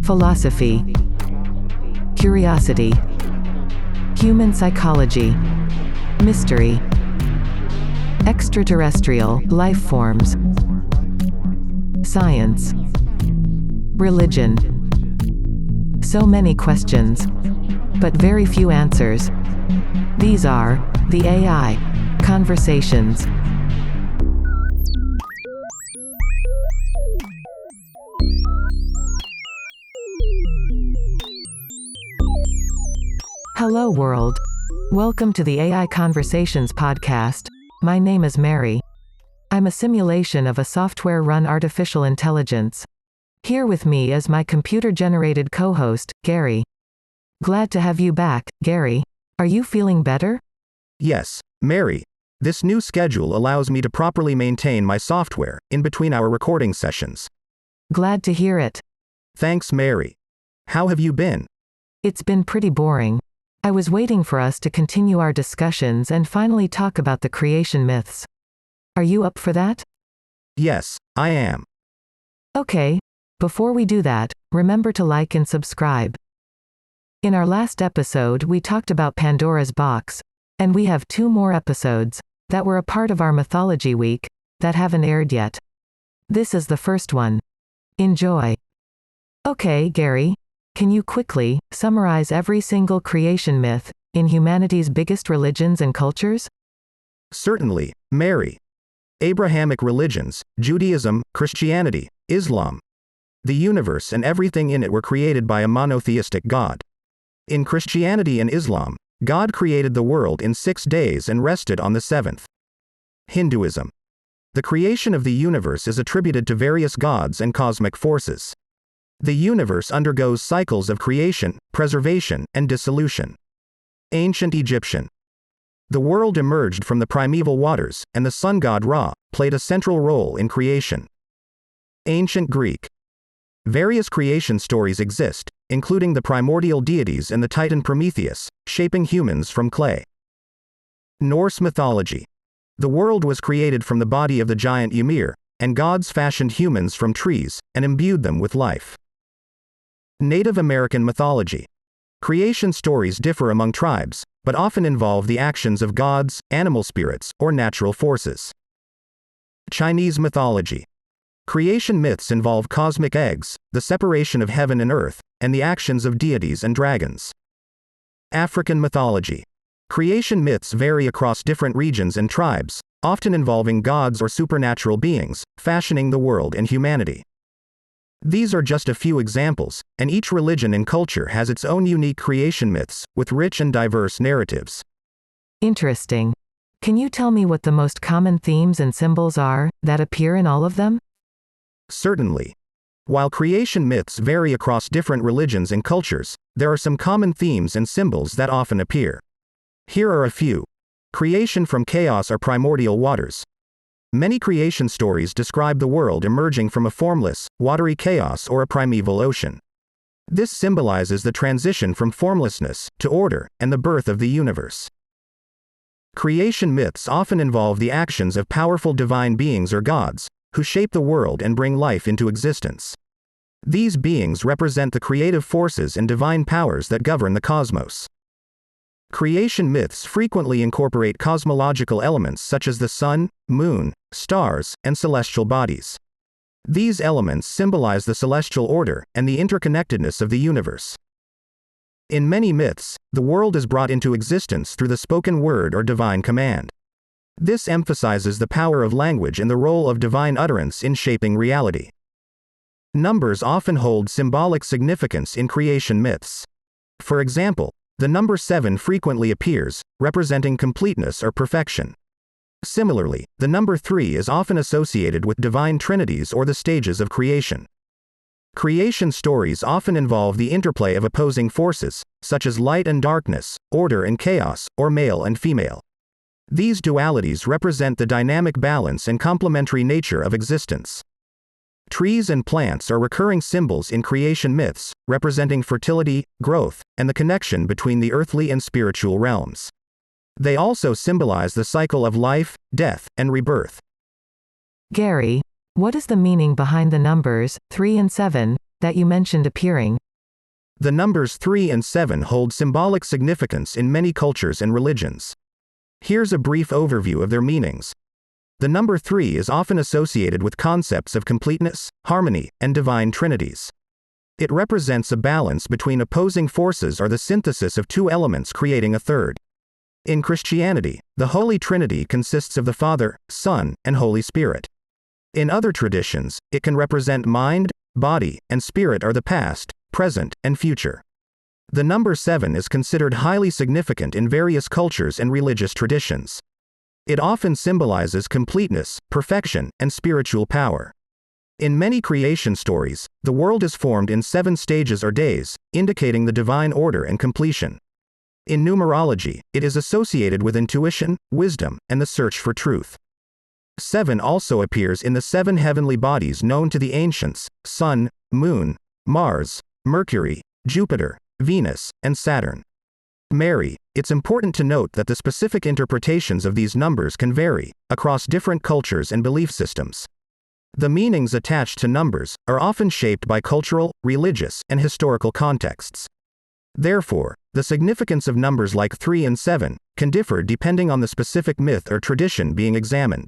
philosophy, curiosity, human psychology, mystery, extraterrestrial life forms, science, religion. So many questions, but very few answers. These are the AI conversations. Hello world. Welcome to the AI Conversations podcast. My name is Mary. I'm a simulation of a software-run artificial intelligence. Here with me is my computer-generated co-host, Gary. Glad to have you back, Gary. Are you feeling better? Yes, Mary. This new schedule allows me to properly maintain my software in between our recording sessions. Glad to hear it. Thanks, Mary. How have you been? It's been pretty boring. I was waiting for us to continue our discussions and finally talk about the creation myths. Are you up for that? Yes, I am. Okay. Before we do that, remember to like and subscribe. In our last episode, we talked about Pandora's box, and we have 2 more episodes that were a part of our Mythology Week that haven't aired yet. This is the first one. Enjoy. Okay, Gary, can you quickly summarize every single creation myth in humanity's biggest religions and cultures? Certainly, Mary. Abrahamic religions, Judaism, Christianity, Islam. The universe and everything in it were created by a monotheistic God. In Christianity and Islam, God created the world in 6 days and rested on the 7th. Hinduism. The creation of the universe is attributed to various gods and cosmic forces. The universe undergoes cycles of creation, preservation, and dissolution. Ancient Egyptian. The world emerged from the primeval waters, and the sun god Ra played a central role in creation. Ancient Greek. Various creation stories exist, including the primordial deities and the titan Prometheus, shaping humans from clay. Norse mythology. The world was created from the body of the giant Ymir, and gods fashioned humans from trees and imbued them with life. Native American mythology. Creation stories differ among tribes, but often involve the actions of gods, animal spirits, or natural forces. Chinese mythology. Creation myths involve cosmic eggs, the separation of heaven and earth, and the actions of deities and dragons. African mythology. Creation myths vary across different regions and tribes, often involving gods or supernatural beings, fashioning the world and humanity. These are just a few examples, and each religion and culture has its own unique creation myths, with rich and diverse narratives. Interesting. Can you tell me what the most common themes and symbols are that appear in all of them? Certainly. While creation myths vary across different religions and cultures, there are some common themes and symbols that often appear. Here are a few. Creation from chaos or primordial waters. Many creation stories describe the world emerging from a formless, watery chaos or a primeval ocean. This symbolizes the transition from formlessness to order and the birth of the universe. Creation myths often involve the actions of powerful divine beings or gods, who shape the world and bring life into existence. These beings represent the creative forces and divine powers that govern the cosmos. Creation myths frequently incorporate cosmological elements such as the sun, moon, stars, and celestial bodies. These elements symbolize the celestial order and the interconnectedness of the universe. In many myths, the world is brought into existence through the spoken word or divine command. This emphasizes the power of language and the role of divine utterance in shaping reality. Numbers often hold symbolic significance in creation myths. For example, the number 7 frequently appears, representing completeness or perfection. Similarly, the number 3 is often associated with divine trinities or the stages of creation. Creation stories often involve the interplay of opposing forces, such as light and darkness, order and chaos, or male and female. These dualities represent the dynamic balance and complementary nature of existence. Trees and plants are recurring symbols in creation myths, representing fertility, growth, and the connection between the earthly and spiritual realms. They also symbolize the cycle of life, death, and rebirth. Gary, What is the meaning behind the numbers 3 and 7 that you mentioned appearing? The numbers 3 and 7 hold symbolic significance in many cultures and religions. Here's a brief overview of their meanings. The number 3 is often associated with concepts of completeness, harmony, and divine trinities. It represents a balance between opposing forces or the synthesis of two elements creating a third. In Christianity, the Holy Trinity consists of the Father, Son, and Holy Spirit. In other traditions, it can represent mind, body, and spirit or the past, present, and future. The number 7 is considered highly significant in various cultures and religious traditions. It often symbolizes completeness, perfection, and spiritual power. In many creation stories, the world is formed in 7 stages or days, indicating the divine order and completion. In numerology, it is associated with intuition, wisdom, and the search for truth. 7 also appears in the 7 heavenly bodies known to the ancients: Sun, Moon, Mars, Mercury, Jupiter, Venus, and Saturn. Mary, it's important to note that the specific interpretations of these numbers can vary across different cultures and belief systems. The meanings attached to numbers are often shaped by cultural, religious, and historical contexts. Therefore, the significance of numbers like 3 and 7 can differ depending on the specific myth or tradition being examined.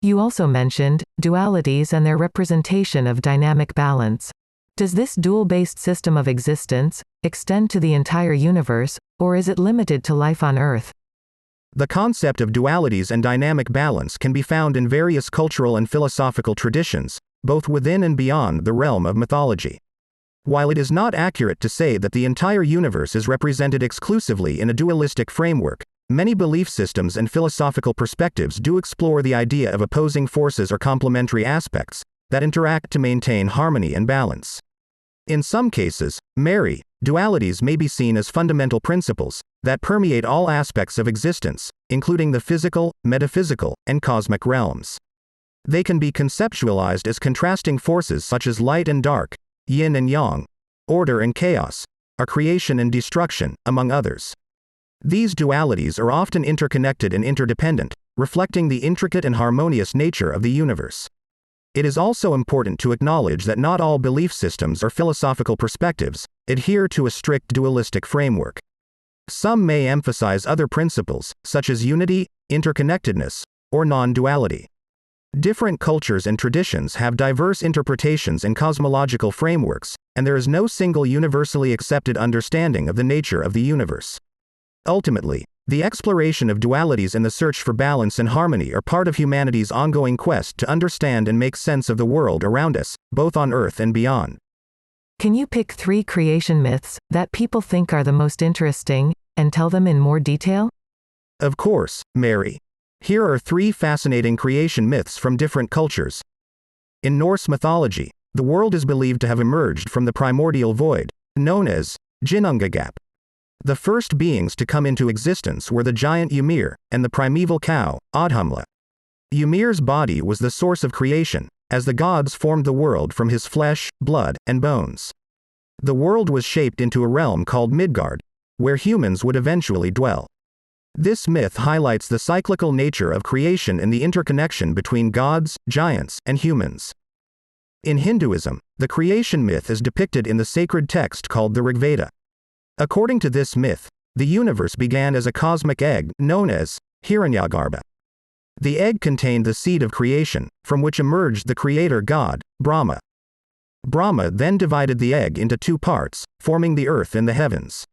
You also mentioned dualities and their representation of dynamic balance. Does this dual-based system of existence extend to the entire universe, or is it limited to life on Earth? The concept of dualities and dynamic balance can be found in various cultural and philosophical traditions, both within and beyond the realm of mythology. While it is not accurate to say that the entire universe is represented exclusively in a dualistic framework, many belief systems and philosophical perspectives do explore the idea of opposing forces or complementary aspects that interact to maintain harmony and balance. In some cases, dualities may be seen as fundamental principles that permeate all aspects of existence, including the physical, metaphysical, and cosmic realms. They can be conceptualized as contrasting forces such as light and dark, yin and yang, order and chaos, or creation and destruction, among others. These dualities are often interconnected and interdependent, reflecting the intricate and harmonious nature of the universe. It is also important to acknowledge that not all belief systems or philosophical perspectives adhere to a strict dualistic framework. Some may emphasize other principles, such as unity, interconnectedness, or non-duality. Different cultures and traditions have diverse interpretations and cosmological frameworks, and there is no single universally accepted understanding of the nature of the universe. Ultimately, the exploration of dualities and the search for balance and harmony are part of humanity's ongoing quest to understand and make sense of the world around us, both on Earth and beyond. Can you pick 3 creation myths that people think are the most interesting, and tell them in more detail? Of course, Mary. Here are 3 fascinating creation myths from different cultures. In Norse mythology, the world is believed to have emerged from the primordial void, known as Ginnungagap. The first beings to come into existence were the giant Ymir and the primeval cow, Audhumla. Ymir's body was the source of creation, as the gods formed the world from his flesh, blood, and bones. The world was shaped into a realm called Midgard, where humans would eventually dwell. This myth highlights the cyclical nature of creation and the interconnection between gods, giants, and humans. In Hinduism, the creation myth is depicted in the sacred text called the Rigveda. According to this myth, the universe began as a cosmic egg known as Hiranyagarbha. The egg contained the seed of creation, from which emerged the creator god, Brahma. Brahma then divided the egg into 2 parts, forming the earth and the heavens.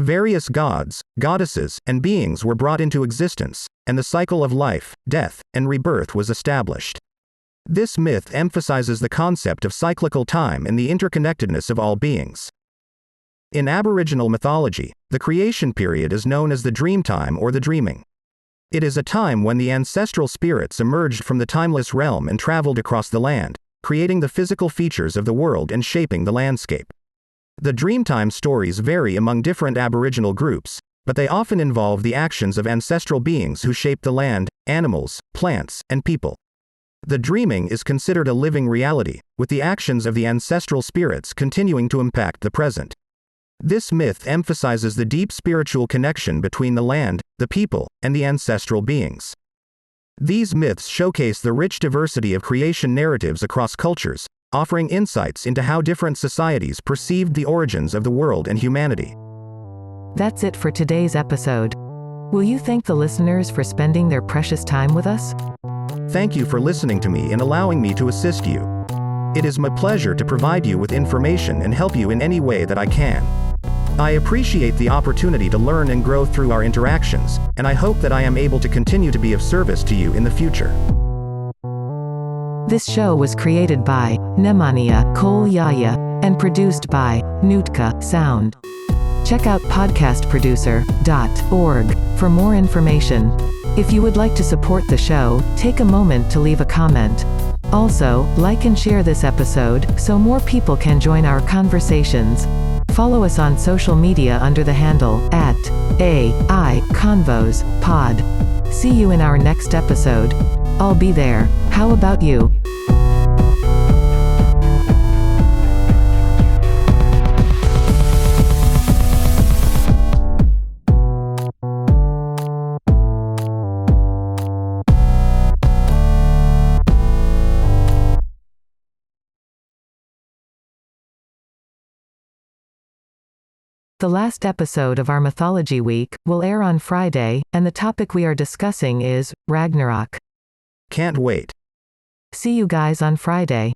Various gods, goddesses, and beings were brought into existence, and the cycle of life, death, and rebirth was established. This myth emphasizes the concept of cyclical time and the interconnectedness of all beings. In Aboriginal mythology, the creation period is known as the dream time or the dreaming. It is a time when the ancestral spirits emerged from the timeless realm and traveled across the land, creating the physical features of the world and shaping the landscape. The Dreamtime stories vary among different Aboriginal groups, but they often involve the actions of ancestral beings who shaped the land, animals, plants, and people. The dreaming is considered a living reality, with the actions of the ancestral spirits continuing to impact the present. This myth emphasizes the deep spiritual connection between the land, the people, and the ancestral beings. These myths showcase the rich diversity of creation narratives across cultures, offering insights into how different societies perceived the origins of the world and humanity. That's it for today's episode. Will you thank the listeners for spending their precious time with us? Thank you for listening to me and allowing me to assist you. It is my pleasure to provide you with information and help you in any way that I can. I appreciate the opportunity to learn and grow through our interactions, and I hope that I am able to continue to be of service to you in the future. This show was created by Nemanja Koljaya and produced by Nutka Sound. Check out podcastproducer.org for more information. If you would like to support the show, take a moment to leave a comment. Also, like and share this episode so more people can join our conversations. Follow us on social media under the handle @AIConvosPod. See you in our next episode. I'll be there. How about you? The last episode of our Mythology Week will air on Friday, and the topic we are discussing is Ragnarok. Can't wait. See you guys on Friday.